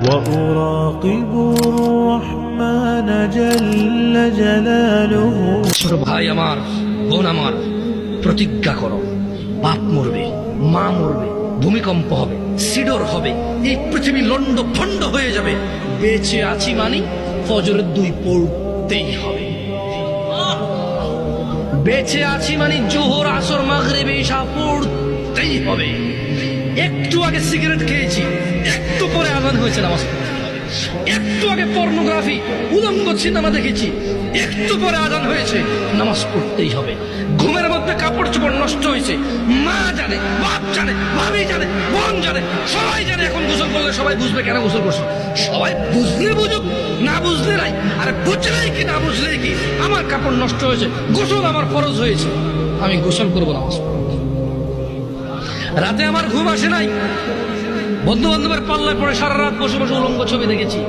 وأراقب الرحمن جل جلاله। ছোট ভাই আমার, বোন আমার, প্রতিজ্ঞা করো, বাপ মরবে, মা মরবে, ভূমিকম্প হবে, সিডর হবে, এই পৃথিবী লন্ড ভন্ড হয়ে যাবে, বেঁচে আছি মানি ফজরের 2 পড়তেই হবে। বেঁচে আছি মানে জোহর, আসর, মাগরিব, ইশা পড়তেই হবে। একটু আগে সিগারেট খেয়েছি, একটু পরে আজান হয়েছে, নামাজ পড়তে হবে। একটু আগে পর্নোগ্রাফি, উলঙ্গ সিনেমা দেখেছি, একটু পরে আজান হয়েছে, নামাজ পড়তেই হবে। ঘুমের মধ্যে কাপড় চোপড় নষ্ট হয়েছে, মা জানে, বাপ জানে, ভাবি জানে, বোন জানে, সবাই জানে। এখন গোসল করলে সবাই বুঝবে কেন গোসল করছো। সবাই বুঝলে বুঝুক, না বুঝলে নাই। আরে বুঝলেই কি না বুঝলেই কি, আমার কাপড় নষ্ট হয়েছে, গোসল আমার ফরজ হয়েছে, আমি গোসল করবো, নামাজ পড়বো। রাতে আমার ঘুম আসে নাই, বন্ধু বান্ধবের পাল্লায় পড়ে সারা রাত বসে বসে উলঙ্গ ছবি দেখেছি,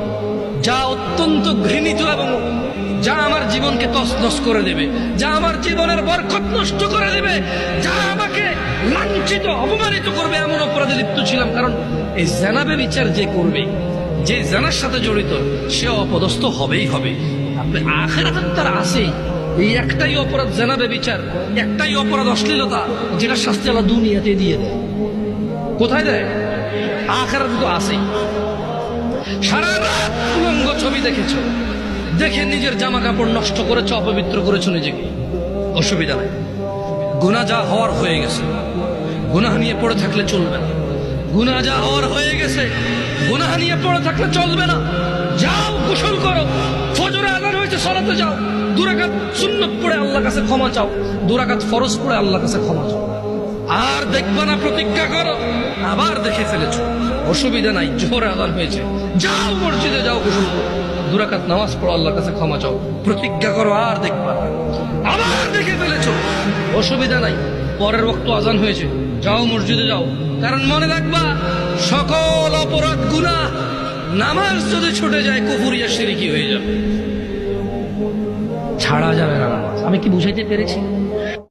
যা অত্যন্ত ঘৃণিত এবং যা আমার জীবনকে তছনছ করে দেবে, যা আমার জীবনের বরকত নষ্ট করে দেবে, যা আমাকে লাঞ্ছিত অপমানিত করবে, এমন অপরাধে লিপ্ত ছিলাম। কারণ এই জানাবে বিচার যে করবে, যে জানার সাথে জড়িত, সে অপদস্থ হবেই হবে। আপনি আখিরাতে তার আছেই। এই একটাই অপরাধ জানাবে বিচার, একটাই অপরাধ অশ্লীলতা, যেটা শাস্তি আল্লাহ দুনিয়াতে দিয়ে দেয়। কোথায় দেয়? আখিরাতে তো আছেই। সারা রাত উলঙ্গ ছবি দেখেছো, দেখে নিজের জামা কাপড় নষ্ট করেছো, অপবিত্র করেছো নিজেকে, অসুবিধা নাই। গুনাহ যা হওয়ার হয়ে গেছে, গুনাহ নিয়ে পড়ে থাকলে চলবে না। গুনাহ যা হওয়ার হয়ে গেছে, গুনাহ নিয়ে পড়ে থাকলে চলবে না। যাও গোসল করো, ফজরে আযান হয়েছে, সালাতে যাও, 2 রাকাত সুন্নাত পড়ে আল্লাহর কাছে ক্ষমা চাও, 2 রাকাত ফরজ পড়ে আল্লাহর কাছে ক্ষমা চাও। আর দেখবা না, প্রতিজ্ঞা করো, আবার দেখে ফেলেছো, অসুবিধা নাই, জোহরে আযান হয়েছে, যাও মসজিদে যাও, গোসল করো, 2 রাকাত নামাজ পড়ো, আল্লাহর কাছে ক্ষমা চাও, প্রতিজ্ঞা করো, আর দেখবা না। আবার দেখে ফেলেছো, অসুবিধা নাই, পরের ওয়াক্ত আযান হয়েছে, যাও মসজিদে যাও। কারণ মনে রাখবা, সকল অপরাধ গুনাহ, নামাজ যদি ছুটে যায় কুফরিয়া শিরকি হয়ে যাবে, ছাড়া যাবে না নামাজ। আমি কি বুঝাইতে পেরেছি?